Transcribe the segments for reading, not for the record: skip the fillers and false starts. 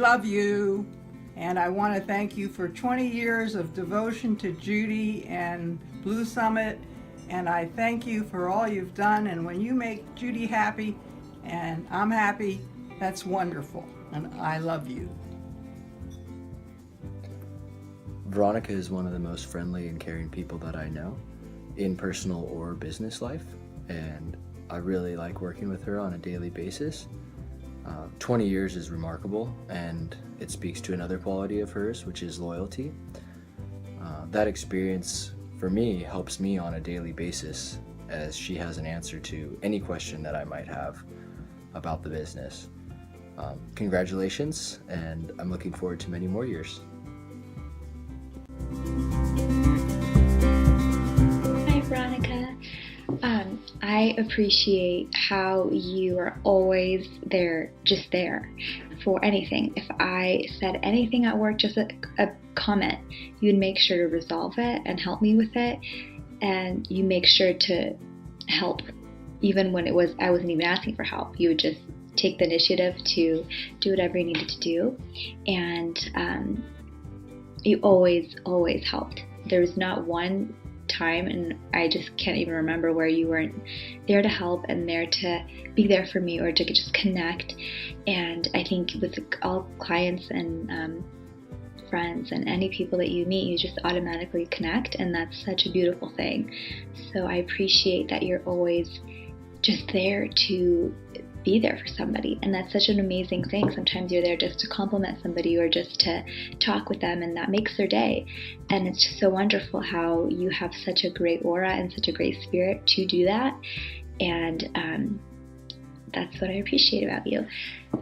love you. And I want to thank you for 20 years of devotion to Judy and Blue Summit. And I thank you for all you've done. And when you make Judy happy and I'm happy, that's wonderful. And I love you. Veronica is one of the most friendly and caring people that I know in personal or business life. And I really like working with her on a daily basis. 20 years is remarkable, and it speaks to another quality of hers, which is loyalty. That experience for me helps me on a daily basis, as she has an answer to any question that I might have about the business. Congratulations, and I'm looking forward to many more years. Hi, Veronica. I appreciate how you are always there, just there for anything. If I said anything at work, just a comment, you'd make sure to resolve it and help me with it. And you make sure to help even when I wasn't even asking for help. You would just take the initiative to do whatever you needed to do. And you always helped. There was not one time, and I just can't even remember, where you weren't there to help and there to be there for me or to just connect. And I think with all clients and friends and any people that you meet, you just automatically connect, and that's such a beautiful thing. So I appreciate that you're always just there to be there for somebody, and that's such an amazing thing. Sometimes you're there just to compliment somebody or just to talk with them, and that makes their day. And it's just so wonderful how you have such a great aura and such a great spirit to do that. And that's what I appreciate about you,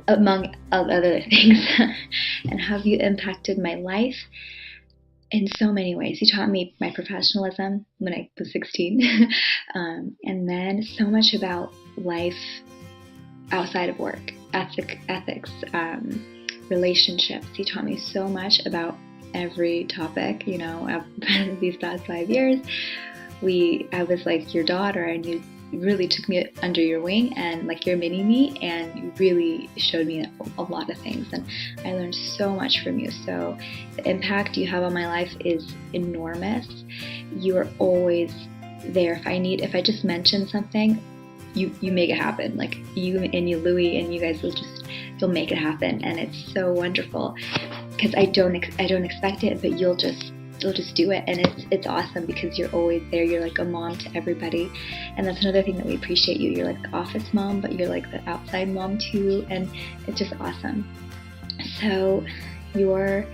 among other things. And how you impacted my life in so many ways. You taught me my professionalism when I was 16, and then so much about life outside of work, ethics, relationships. You taught me so much about every topic, these past 5 years. I was like your daughter, and you really took me under your wing and like your mini me, and you really showed me a lot of things, and I learned so much from you. So the impact you have on my life is enormous. You are always there. If I just mention something, you make it happen. Like you and Louie and you guys you'll make it happen, and it's so wonderful because I don't expect it, but you'll just do it, and it's awesome because you're always there. You're like a mom to everybody, and that's another thing that we appreciate you. You're like the office mom, but you're like the outside mom too, and it's just awesome. So your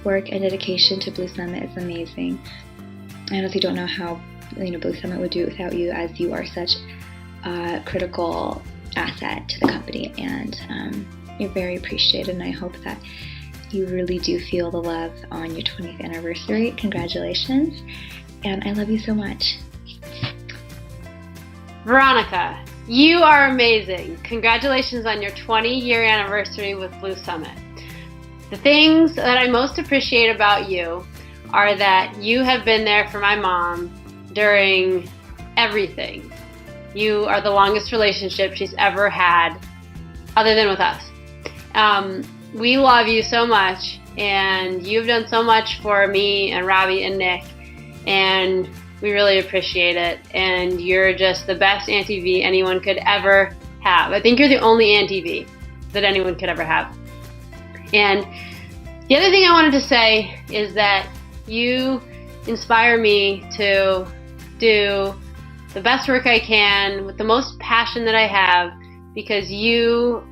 work and dedication to Blue Summit is amazing. I honestly don't know how Blue Summit would do it without you, as you are such a critical asset to the company, and you're very appreciated, and I hope that you really do feel the love on your 20th anniversary. Congratulations, and I love you so much. Veronica, you are amazing. Congratulations on your 20-year anniversary with Blue Summit. The things that I most appreciate about you are that you have been there for my mom during everything. You are the longest relationship she's ever had, other than with us. We love you so much, and you've done so much for me and Robbie and Nick, and we really appreciate it. And you're just the best Auntie V anyone could ever have. I think you're the only Auntie V that anyone could ever have. And the other thing I wanted to say is that you inspire me to do the best work I can with the most passion that I have, because you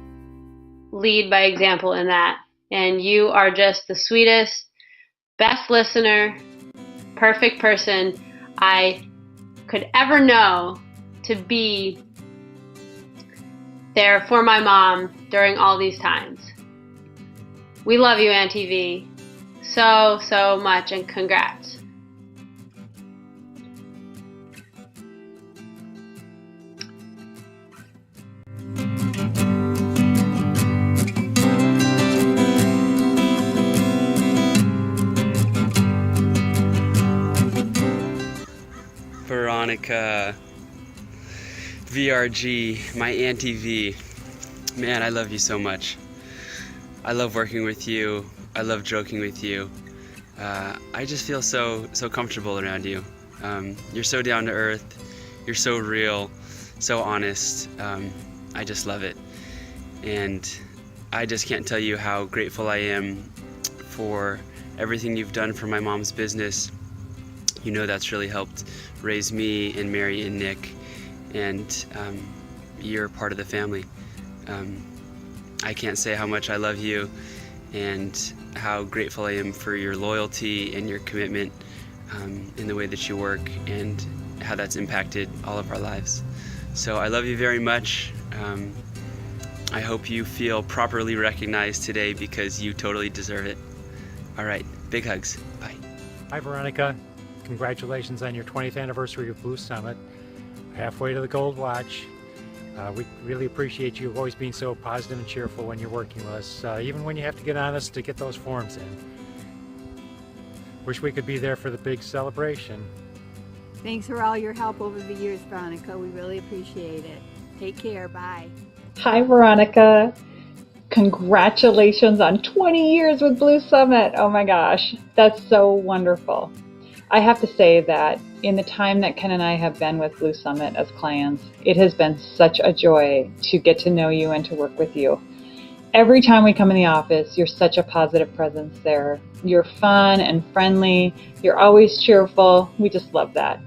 lead by example in that. And you are just the sweetest, best listener, perfect person I could ever know to be there for my mom during all these times. We love you, Auntie V, so much, and congrats. Veronica, VRG, my Auntie V. Man, I love you so much. I love working with you. I love joking with you. I just feel so comfortable around you. You're so down to earth. You're so real, so honest. I just love it. And I just can't tell you how grateful I am for everything you've done for my mom's business. You know that's really helped raise me and Mary and Nick, and you're part of the family. I can't say how much I love you and how grateful I am for your loyalty and your commitment in the way that you work and how that's impacted all of our lives. So I love you very much. I hope you feel properly recognized today because you totally deserve it. All right, big hugs. Bye. Hi, Veronica. Congratulations on your 20th anniversary of Blue Summit. Halfway to the gold watch. We really appreciate you always being so positive and cheerful when you're working with us, even when you have to get honest to get those forms in. Wish we could be there for the big celebration. Thanks for all your help over the years, Veronica. We really appreciate it. Take care. Bye. Hi, Veronica. Congratulations on 20 years with Blue Summit. Oh my gosh, that's so wonderful. I have to say that in the time that Ken and I have been with Blue Summit as clients, it has been such a joy to get to know you and to work with you. Every time we come in the office, you're such a positive presence there. You're fun and friendly. You're always cheerful. We just love that.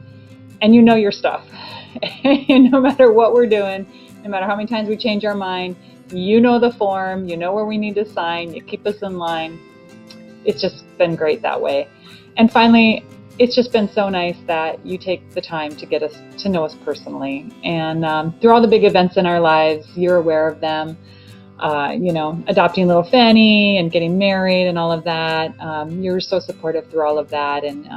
And you know your stuff. And no matter what we're doing, no matter how many times we change our mind, you know the form, you know where we need to sign, you keep us in line. It's just been great that way. And finally, it's just been so nice that you take the time to get us to know us personally. And through all the big events in our lives, you're aware of them. Adopting little Fanny and getting married and all of that. You're so supportive through all of that. And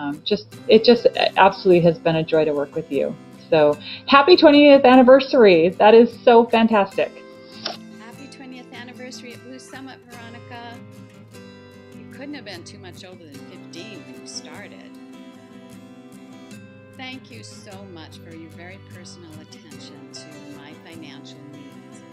it just absolutely has been a joy to work with you. So happy 20th anniversary. That is so fantastic. Happy 20th anniversary at Blue Summit, Veronica. You couldn't have been too much older than 15 when you started. Thank you so much for your very personal attention to my financial needs.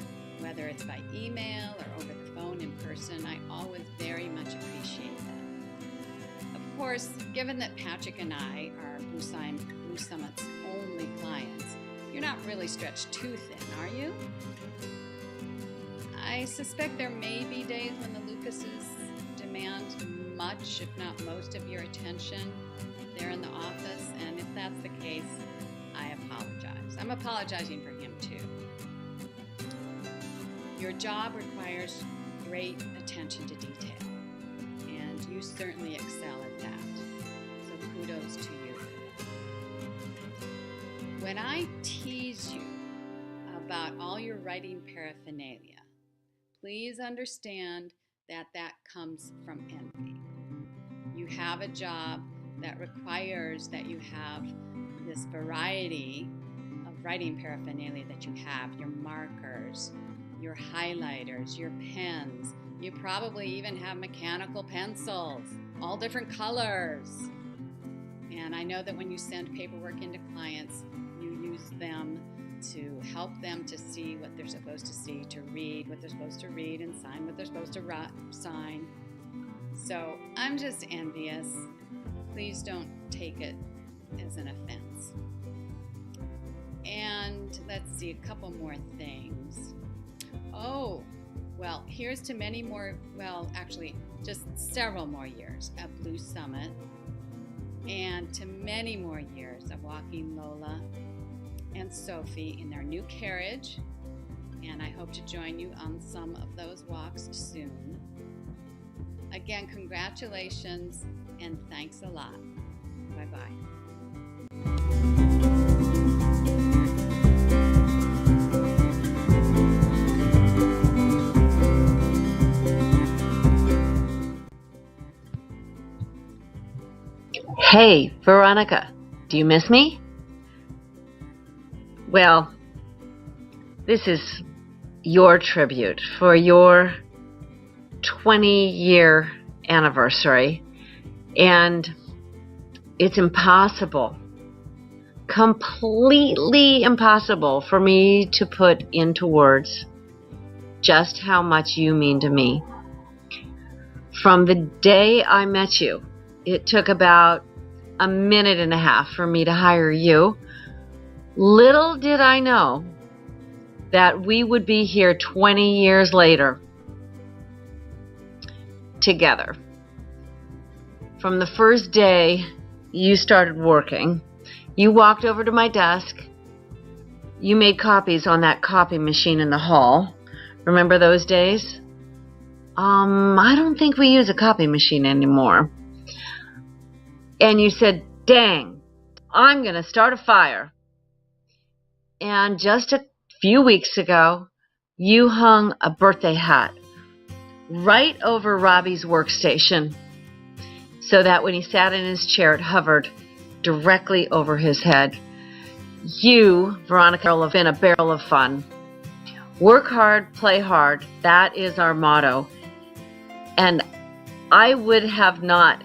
Whether it's by email or over the phone in person, I always very much appreciate that. Of course, given that Patrick and I are Blue Summit's only clients, you're not really stretched too thin, are you? I suspect there may be days when the Lucases demand much, if not most, of your attention there in the office, and if that's the case, I apologize. I'm apologizing for him too. Your job requires great attention to detail, and you certainly excel at that, so kudos to you. When I tease you about all your writing paraphernalia, please understand that that comes from envy. You have a job that requires that you have this variety of writing paraphernalia that you have, your markers, your highlighters, your pens. You probably even have mechanical pencils, all different colors. And I know that when you send paperwork into clients, you use them to help them to see what they're supposed to see, to read what they're supposed to read, and sign what they're supposed to sign. So I'm just envious. Please don't take it as an offense. And let's see, a couple more things. Oh, well, here's to many more, well, actually, just several more years at Blue Summit, and to many more years of walking Lola and Sophie in their new carriage, and I hope to join you on some of those walks soon. Again, congratulations and thanks a lot. Bye-bye. Hey, Veronica, do you miss me? Well, this is your tribute for your 20-year anniversary, and it's impossible, completely impossible for me to put into words just how much you mean to me. From the day I met you, it took about a minute and a half for me to hire you. Little did I know that we would be here 20 years later together. From the first day you started working, you walked over to my desk. You made copies on that copy machine in the hall. Remember those days? I don't think we use a copy machine anymore. And you said, dang, I'm going to start a fire. And just a few weeks ago, you hung a birthday hat right over Robbie's workstation so that when he sat in his chair, it hovered directly over his head. You, Veronica, have been a barrel of fun. Work hard, play hard. That is our motto. And I would have not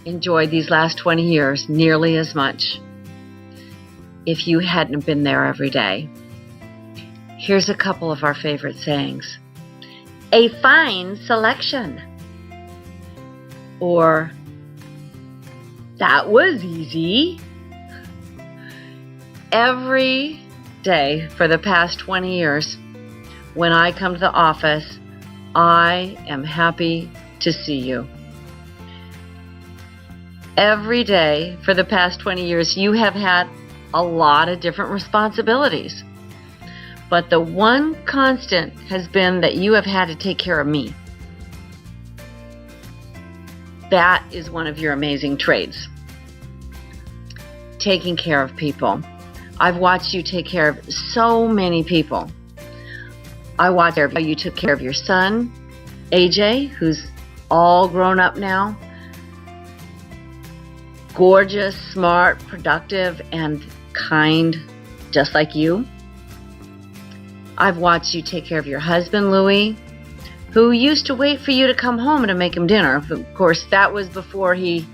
enjoyed these last 20 years nearly as much if you hadn't been there every day. Here's a couple of our favorite sayings. A fine selection. Or, that was easy. Every day for the past 20 years, when I come to the office, I am happy to see you. Every day for the past 20 years, you have had a lot of different responsibilities. But the one constant has been that you have had to take care of me. That is one of your amazing traits. Taking care of people. I've watched you take care of so many people. I watched how you took care of your son, AJ, who's all grown up now. Gorgeous, smart, productive, and kind, just like you. I've watched you take care of your husband, Louie, who used to wait for you to come home to make him dinner. Of course, that was before he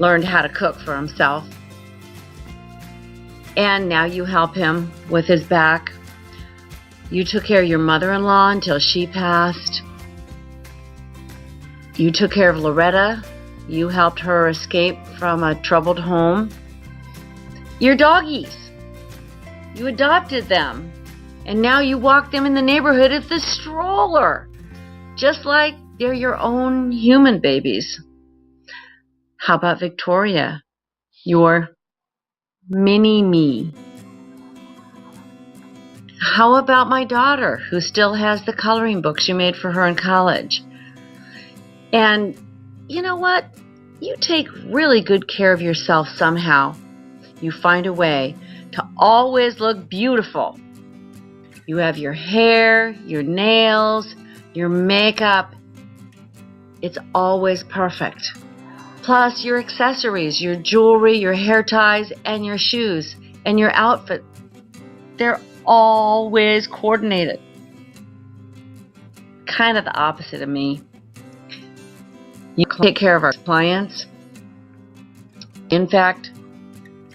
learned how to cook for himself. And now you help him with his back. You took care of your mother-in-law until she passed. You took care of Loretta. You helped her escape from a troubled home. Your doggies. You adopted them. And now you walk them in the neighborhood with a stroller. Just like they're your own human babies. How about Victoria? Your mini-me. How about my daughter, who still has the coloring books you made for her in college? And you know what? You take really good care of yourself somehow. You find a way to always look beautiful. You have your hair, your nails, your makeup. It's always perfect. Plus your accessories, your jewelry, your hair ties, and your shoes, and your outfit. They're always coordinated. Kind of the opposite of me. You take care of our clients. In fact,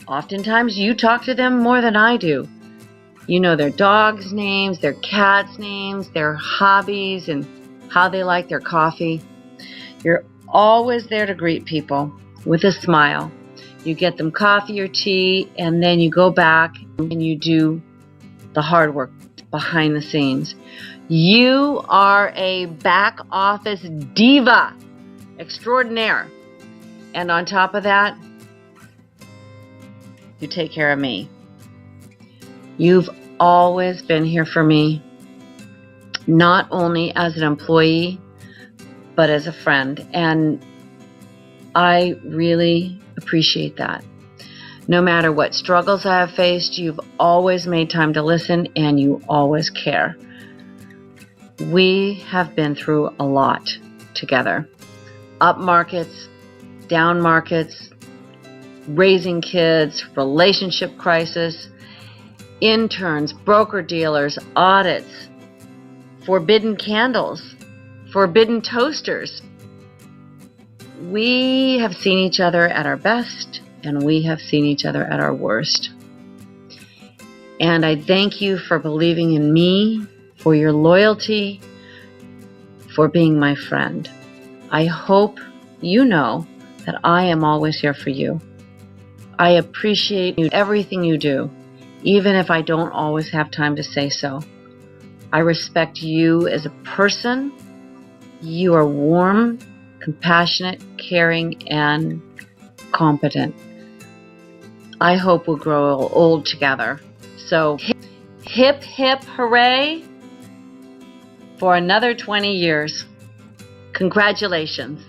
oftentimes you talk to them more than I do. You know their dogs' names, their cats' names, their hobbies, and how they like their coffee. You're always there to greet people with a smile. You get them coffee or tea, and then you go back and you do the hard work behind the scenes. You are a back office diva extraordinaire. And on top of that, you take care of me. You've always been here for me, not only as an employee, but as a friend. And I really appreciate that. No matter what struggles I have faced, you've always made time to listen and you always care. We have been through a lot together. Up markets, down markets, raising kids, relationship crisis, interns, broker-dealers, audits, forbidden candles, forbidden toasters. We have seen each other at our best, and we have seen each other at our worst. And I thank you for believing in me, for your loyalty, for being my friend. I hope you know that I am always here for you. I appreciate everything you do, even if I don't always have time to say so. I respect you as a person. You are warm, compassionate, caring, and competent. I hope we'll grow old together. So hip, hip, hooray for another 20 years. Congratulations.